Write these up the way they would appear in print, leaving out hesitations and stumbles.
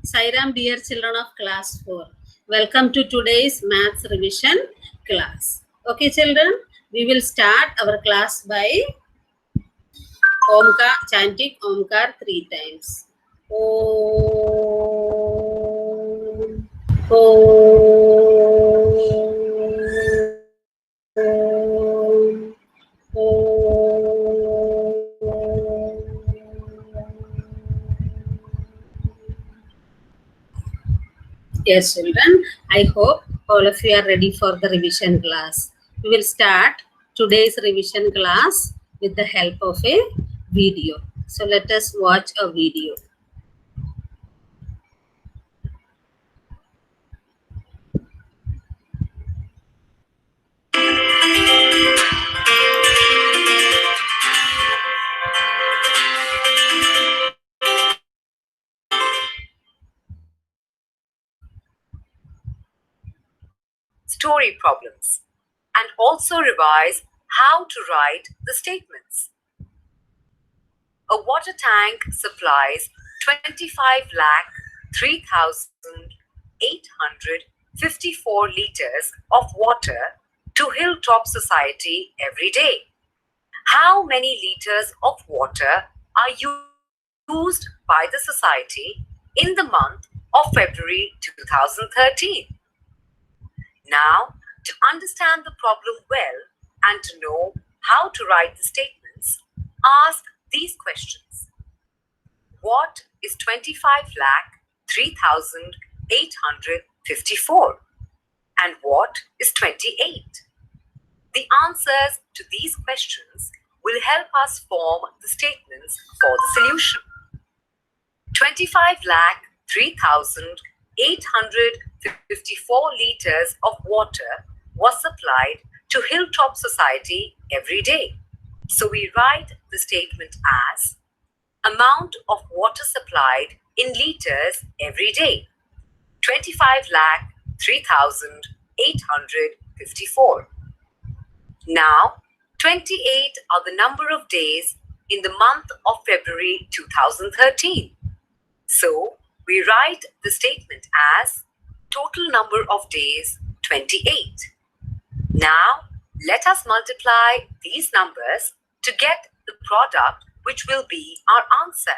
Sairam, dear children of class 4. Welcome to today's maths revision class. Okay, children, we will start our class by chanting Omkar 3 times. Om. Om. Yes, children, I hope all of you are ready for the revision class. We will start today's revision class with the help of a video. So let us watch a video. Story problems, and also revise how to write the statements. A water tank supplies 25,03,854 liters of water to Hilltop Society every day. How many liters of water are used by the society in the month of February 2013? Now, to understand the problem well and to know how to write the statements, ask these questions. What is 25,03,854? And what is 28? The answers to these questions will help us form the statements for the solution. 25,03,854 liters of water was supplied to Hilltop Society every day. So we write the statement as amount of water supplied in liters every day. 25,03,854. Now, 28 are the number of days in the month of February 2013. So, we write the statement as total number of days 28. Now, let us multiply these numbers to get the product which will be our answer.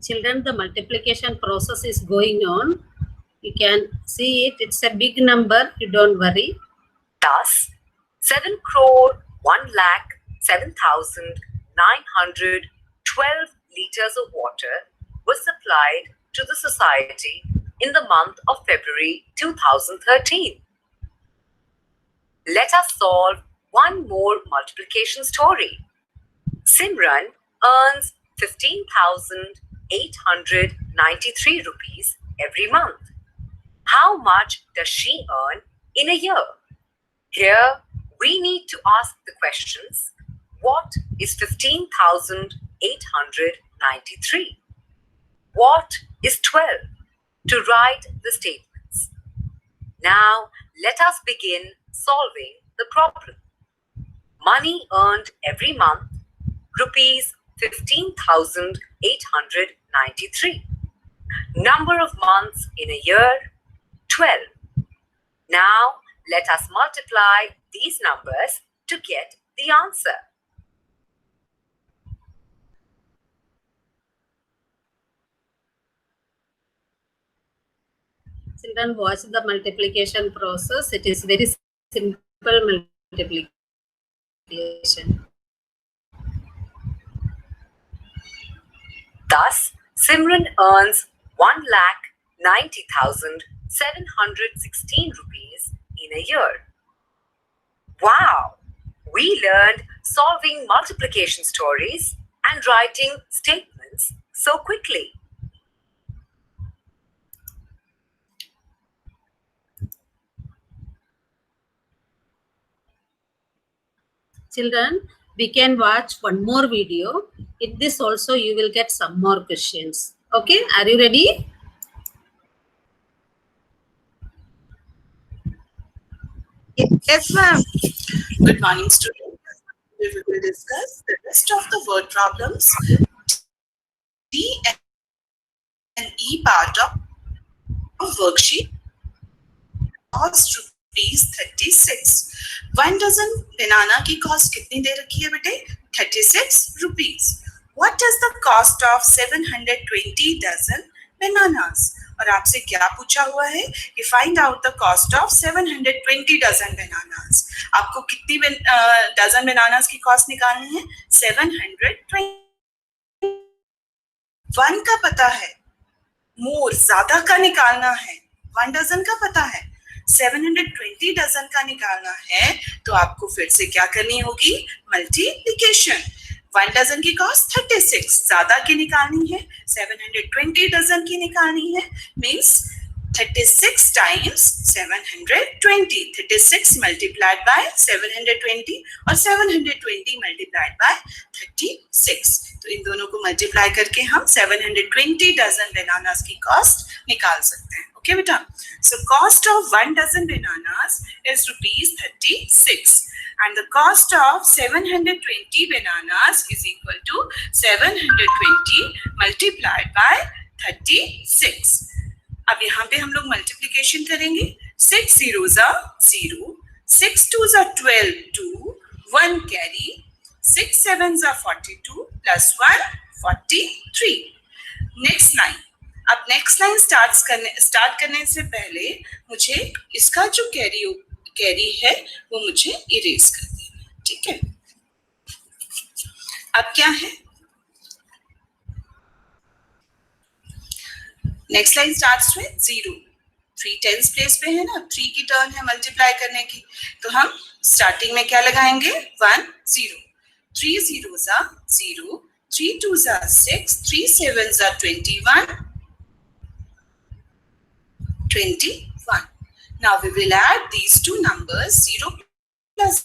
Children, the multiplication process is going on. You can see it. It's a big number. You don't worry. Thus, 7,07,912 liters of water was supplied to the society in the month of February 2013. Let us solve one more multiplication story. Simran earns 15,893 rupees every month. How much does she earn in a year? Here, we need to ask the questions, what is 15,893? What is 12? To write the statements. Now, let us begin solving the problem. Money earned every month, rupees 15,893. Number of months in a year, 12. Now, let us multiply these numbers to get the answer. Children, watch the multiplication process. It is very simple multiplication. Thus, Simran earns 1,90,716 rupees in a year. Wow! We learned solving multiplication stories and writing statements so quickly. Children, we can watch one more video. In this also you will get some more questions. Okay, are you ready? Yes, ma'am. Good morning, students. We will discuss the rest of the word problems, D and E part of worksheet. Cost ₹36. 1 dozen banana की cost कितनी दे रखी है बेटे? 36 rupees. What is the cost of 720 dozen bananas? और आपसे क्या पूछा हुआ है कि find out the cost of 720 dozen bananas. आपको कितनी डजन बनानास की कॉस्ट निकालनी है? 720. 1 का पता है, मोर ज्यादा का निकालना है. 1 डजन का पता है, 720 डजन का निकालना है, तो आपको फिर से क्या करनी होगी? मल्टीप्लिकेशन. 1 डजन की कॉस्ट 36, ज्यादा की निकालनी है, 720 डजन की निकालनी है. Means 36 times 720. 36 multiplied by 720 और 720 multiplied by 36. तो इन दोनों को मल्टीप्लाई करके हम 720 डजन बनानास की कॉस्ट निकाल सकते हैं. ओके बेटा. So cost of 1 dozen bananas is ₹36 and the cost of 720 bananas is equal to 720 multiplied by 36. अब यहाँ पे हम लोग मल्टीप्लिकेशन करेंगे. 6 zeros are 0, 6 twos are 12, 2, 1 carry, 6 sevens are 42 plus 1 43. Next line. अब नेक्स्ट लाइन स्टार्ट करने से पहले मुझे इसका जो कैरी है वो मुझे इरेज कर देना. ठीक है. अब क्या है? Next line starts with 0. 3 tens place पे है ना, 3 की टर्न है मल्टीप्लाई करने की, तो हम स्टार्टिंग में क्या लगाएंगे? 1 0. 3 zeros are 0, 3 twos are 6, 3 sevens are 21. 21. Now we will add these two numbers. 0 plus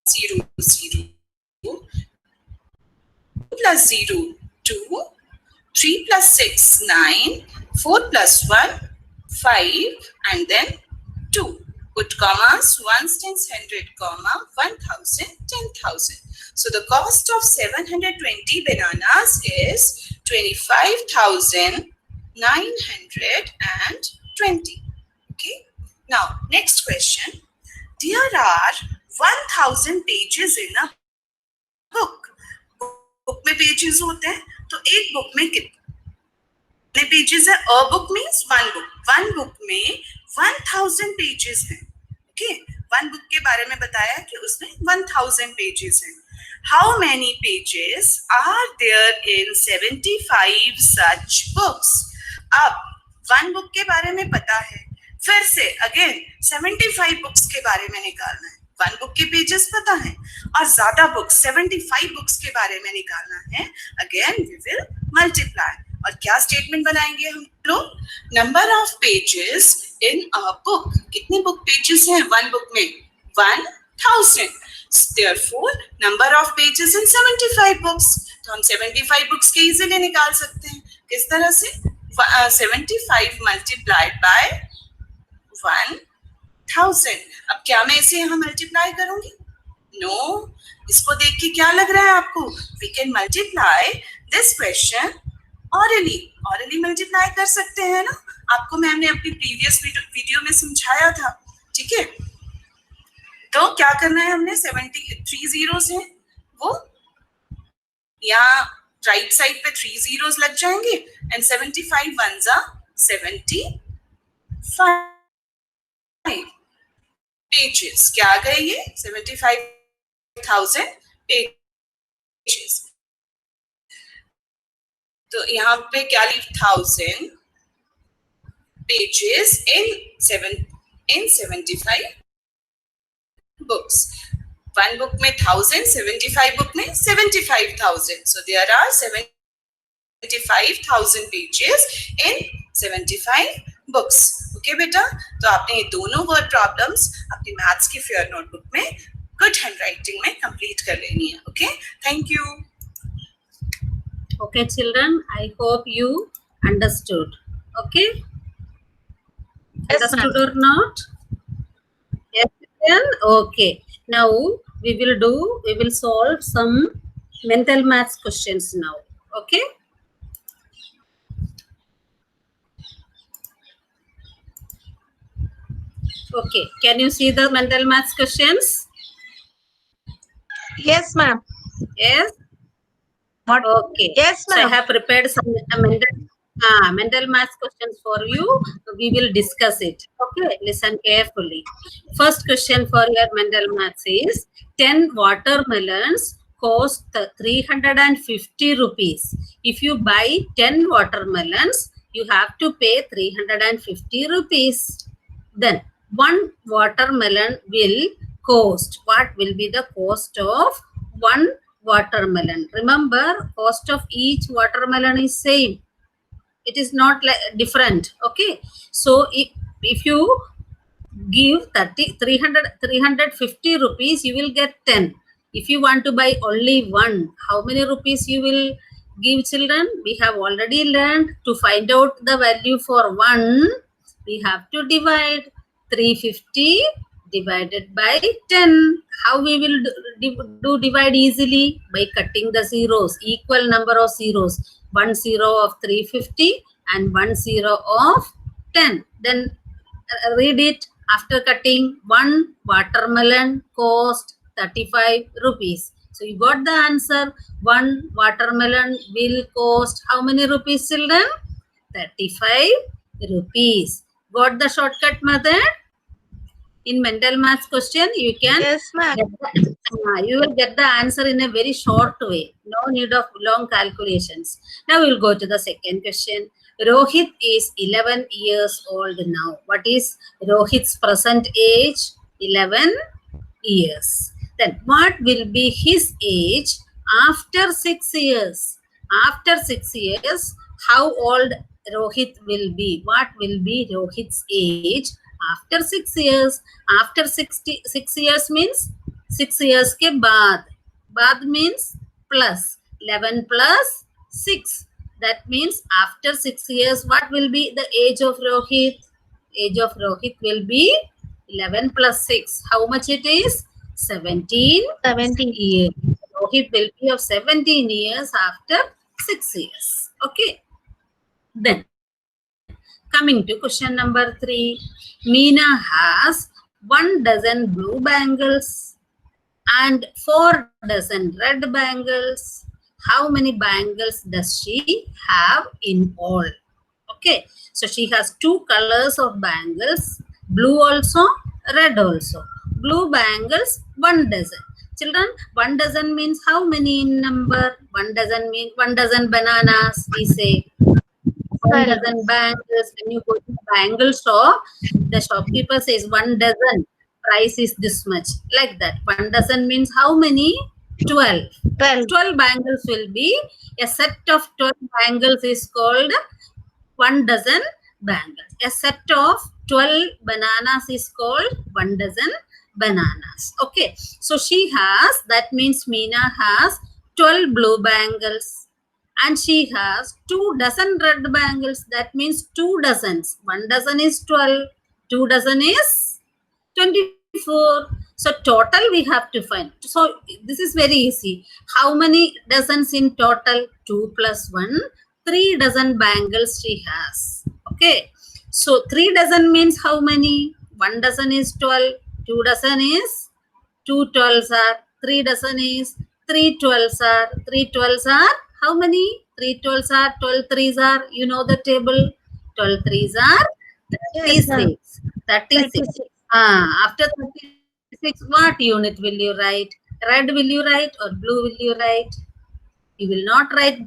0 0, 2 plus 0 2, 3 plus 6 9, 4 plus 1 5, and then 2. Put commas, ones, tens, 100, comma, 1000, 10,000. So the cost of 720 bananas is 25,920. Okay. Now next question. There are 1000 pages in a book. Book में pages होते हैं, तो एक book में कितने pages है? A book means one book. One book में 1000 pages हैं. Okay. One book के बारे में बताया कि उसमें 1000 pages हैं. How many pages are there in 75 such books? अब one book के बारे में पता है, फिर से अगेन 75 बुक्स के बारे में निकालना है. वन बुक के पेजेस पता है और ज्यादा बुक्स 75 बुक्स के बारे में निकालना है. Again we will multiply. और क्या स्टेटमेंट बनाएंगे हम लोग? Number of pages in a book. कितने बुक पेजेस हैं वन बुक में? 1000. Therefore, number of pages in 75 books. तो हम 75 बुक्स के इजीली निकाल सकते हैं. किस तरह से? 75 multiplied by 1000. अब क्या मैं इसे यहाँ मल्टीप्लाई करूंगी? नो. इसको देख के क्या लग रहा है आपको? We can multiply this question orally. Orally multiply कर सकते हैं ना. आपको मैम ने अपनी प्रीवियस वीडियो में समझाया था. ठीक है. तो क्या करना है हमने? 73 zeros हैं, वो यहाँ राइट साइड पे 3 zeros लग जाएंगे एंड 75 ones are 75 pages. क्या आ गए ये? 75,000 pages. तो यहाँ पे क्या लिख? 1000 pages in 75 books. One book में 1000, 75 book में 75,000. So there are 75,000 pages in 75 books. Okay बेटा. तो आपने ये दोनों वर्ड प्रॉब्लम्स अपनी मैथ्स की फेयर नोटबुक में गुड हैंडराइटिंग में कंप्लीट कर लेनी है. Okay. Thank you. Okay, children, I hope you understood. Okay? Yes, Understood or not? Yes, Okay. Now we will solve some mental maths questions now. Okay. Okay. Can you see the mental maths questions? Yes, ma'am. Yes. What? Okay. Yes, So I ma'am. have prepared some mental maths questions for you. We will discuss it. Okay. Listen carefully. First question for your mental maths is 10 watermelons cost 350 rupees. If you buy 10 watermelons, you have to pay 350 rupees. Then one watermelon will cost. What will be the cost of one watermelon? Remember, cost of each watermelon is same. It is not like different. Okay. So if you give 350 rupees, you will get 10. If you want to buy only one, how many rupees you will give, children? We have already learned to find out the value for one. We have to divide 350 divided by 10. How we will do divide easily? By cutting the zeros, equal number of zeros. One zero of 350 and one zero of 10. Then read it. After cutting, one watermelon cost 35 rupees. So you got the answer. One watermelon will cost how many rupees, children? 35 rupees. Got the shortcut method? In mental maths question, you can Yes, ma'am. you will get the answer in a very short way. No need of long calculations. Now we will go to the second question. Rohit is 11 years old now. What is Rohit's present age? 11 years. Then what will be his age after 6 years? After 6 years, how old Rohit will be? What will be Rohit's age after 6 years? After 6 years means 6 years के बाद. बाद means plus. 11 plus 6. That means after 6 years, what will be the age of Rohit? Age of Rohit will be 11 plus 6. How much it is? 17 17. years. Rohit will be of 17 years after 6 years. Okay. Then, coming to question number 3. Meena has 1 dozen blue bangles and 4 dozen red bangles. How many bangles does she have in all? Okay, so she has 2 colors of bangles, blue also, red also. Blue bangles, 1 dozen. Children, 1 dozen means how many in number? 1 dozen means 1 dozen bananas, we say. 1 dozen bangles. When you go to the bangle shop, the shopkeeper says 1 dozen. Price is this much. Like that. 1 dozen means how many? 12. 12. 12 bangles will be a set of 12 bangles is called 1 dozen bangles. A set of 12 bananas is called 1 dozen bananas. Okay. So she has, that means Meena has 12 blue bangles. And she has 2 dozen red bangles. That means 2 dozens. 1 dozen is 12. 2 dozen is 24. So total we have to find. So this is very easy. How many dozens in total? 2 plus 1. 3 dozen bangles she has. Okay. So 3 dozen means how many? 1 dozen is 12. 2 dozen is 2 12s are. 3 dozen is 3 12s are. 3 12s are how many? 3 12s are. 12 3s are. You know the table. 12 3s are Yes, ma'am. 36. 36. After 36, what unit will you write? Red will you write or blue will you write? You will not write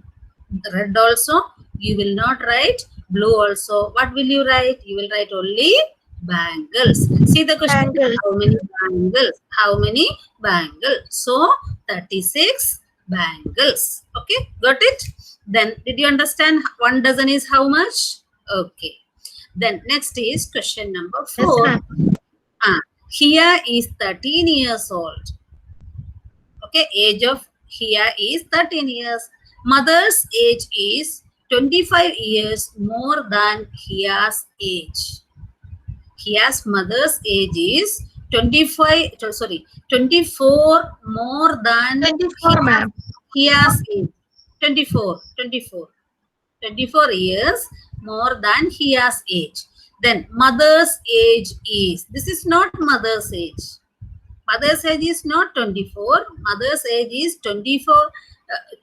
red also. You will not write blue also. What will you write? You will write only bangles. See the question. Bangles. How many bangles? How many bangles? So 36 bangles. Okay, got it? Then did you understand 1 dozen is how much? Okay. Then next is question number 4. Yes, ma'am. Hia is 13 years old. Okay, age of Hia is 13 years. Mother's age is 25 years more than Hia's age. Hia's mother's age is 25, sorry, 24 more than 24, ma'am. he has age. 24, 24. 24 years more than he has age. Then mother's age is, this is not mother's age. Mother's age is not 24. Mother's age is 24,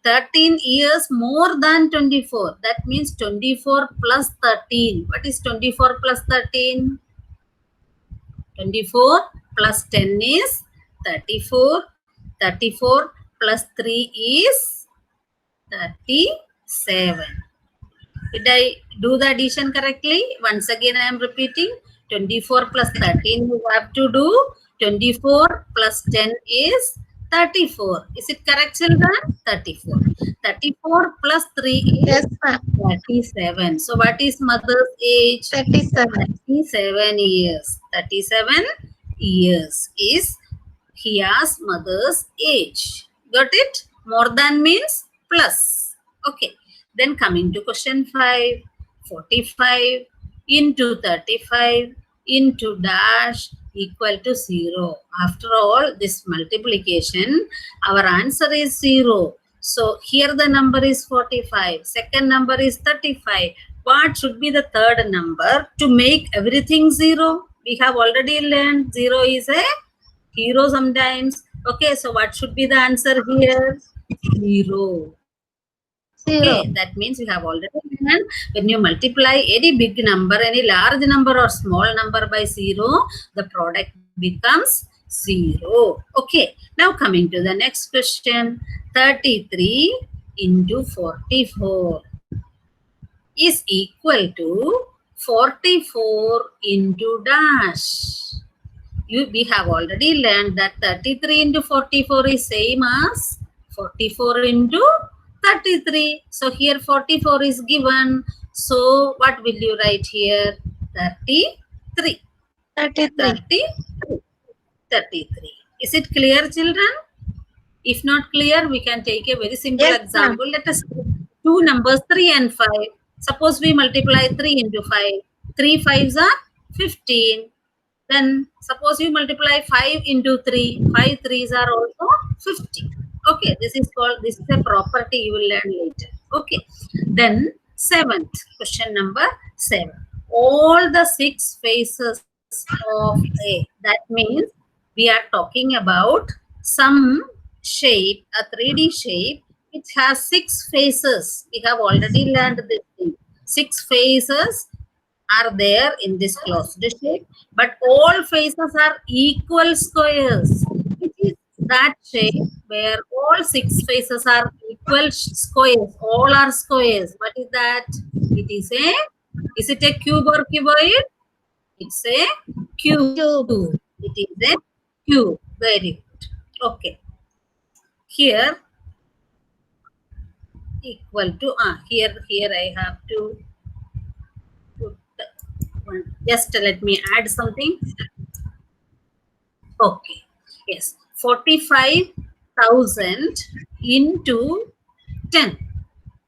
13 years more than 24. That means 24 plus 13. What is 24 plus 13? 24 plus 10 is 34. 34 plus 3 is 37. Did I do the addition correctly? Once again, I am repeating. 24 plus 13 you have to do. 24 plus 10 is 34. Is it correct, children? 34. 34 plus 3 is Yes, ma'am. 37. So what is mother's age? 37. 37 years. 37 years is Hiya's mother's age. Got it? More than means plus. Okay. Then coming to question 5. 45 into 35 into dash equal to 0. After all, this multiplication, our answer is 0. So here the number is 45. Second number is 35. What should be the third number to make everything 0? We have already learned 0 is a hero sometimes. Okay, so what should be the answer here? 0. Okay, Zero. that means we have already learned when you multiply any big number, any large number or small number by 0, the product becomes 0. Okay, now coming to the next question. 33 into 44 is equal to 44 into dash. We have already learned that 33 into 44 is same as 44 into 33. So here 44 is given. So what will you write here? 33. 33. 33. Is it clear, children? If not clear, we can take a very simple Yes, example. Let us take two numbers, 3 and 5. Suppose we multiply 3 into 5. 3 5s are 15. Then suppose you multiply 5 into 3. 5 3s are also 50. Okay, this is a property you will learn later. Okay. Then 7th, question number 7. All the 6 faces of A. That means we are talking about some shape, a 3D shape, which has 6 faces. We have already learned this thing. 6 faces are there in this closed shape, but all faces are equal squares. Which is that shape where all 6 faces are equal squares. All are squares. What is that? Is it a cube or cuboid? It's a cube. It is a cube. Very good. Okay. Here equal to here I have to put one. Just let me add something. Okay. Yes. 45,000 into 10.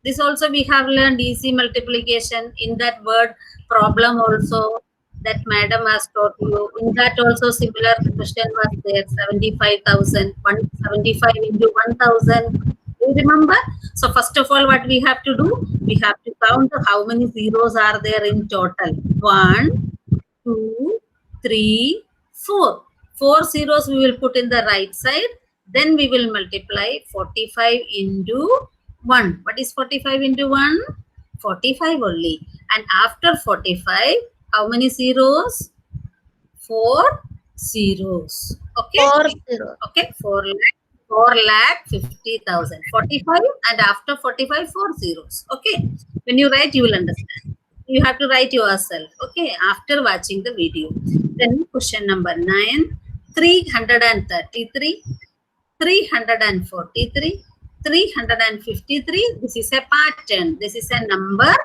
This also we have learned easy multiplication. In that word problem also that madam has taught you. In that also similar question was there. 75,000. 175 into 1,000. You remember? So first of all, what we have to do? We have to count how many zeros are there in total. 1, 2, 3, 4. 4 zeros we will put in the right side. Then we will multiply 45 into 1. What is 45 into 1? 45 only. And after 45, how many zeros? 4 zeros. Okay? 4 0. Okay, 4 lakh 50,000. 45 and after 45, 4 zeros. Okay, when you write, you will understand. You have to write yourself. Okay, after watching the video. Then question number 9. 333, 343, 353. This is a pattern. This is a number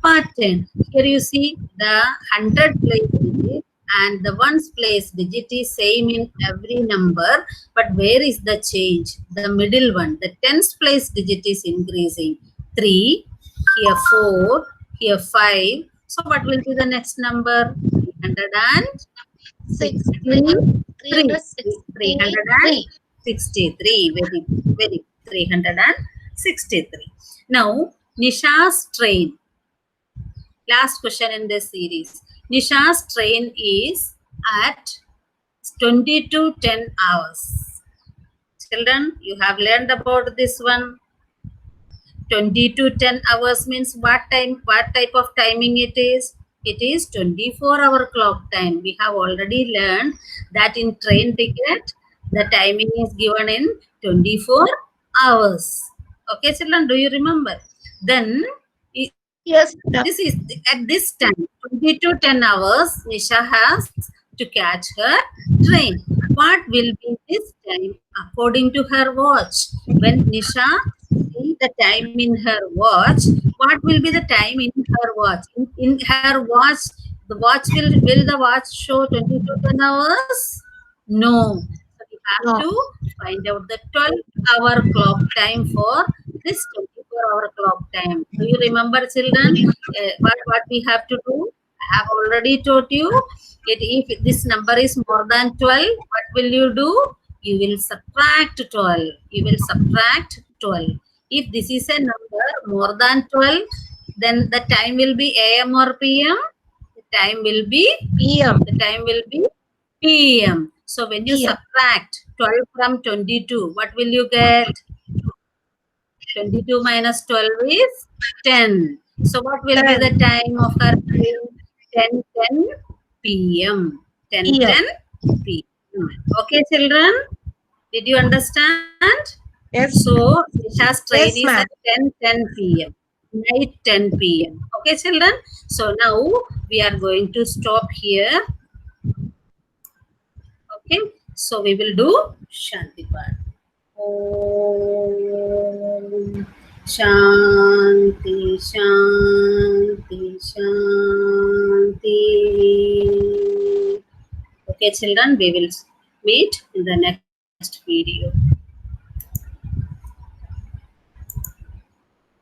pattern. Here you see the 100 place digit and the ones place digit is same in every number. But where is the change? The middle one, the tens place digit is increasing. 3, here 4, here 5. So what will be the next number? 360, 363. 363. Very 363. Now, Nisha's train. Last question in this series. Nisha's train is at 20 to 10 hours. Children, you have learned about this one. 20 to 10 hours means what time, what type of timing it is? It is 24-hour clock time. We have already learned that in train ticket, the timing is given in 24 hours. Okay, children, do you remember? Then, Yes, madam. this is at this time, 20 to 10 hours, Nisha has to catch her train. What will be this time according to her watch? When Nisha see the time in her watch, what will be the time in her watch? In her watch, the watch will the watch show 20 to 10 hours? No. So we have No. to find out the 12-hour clock time for this 24-hour clock time. Do you remember, children, what we have to do? I have already told you. If this number is more than 12, what will you do? You will subtract 12. You will subtract 12. If this is a number more than 12, then the time will be AM or PM? The time will be PM. The time will be PM. So when you PM. subtract 12 from 22, what will you get? 22 minus 12 is 10. So what will be the 10. time of her train? 10:10 PM. 10:10 PM. Okay, children? Did you understand? Yes. So Nisha's train Yes, is ma'am. at 10:10 PM. Night 10 PM. Okay, children? So now we are going to stop here. Okay, so we will do Shanti Part. Om Shanti Shanti Shanti. Okay, children, we will meet in the next video.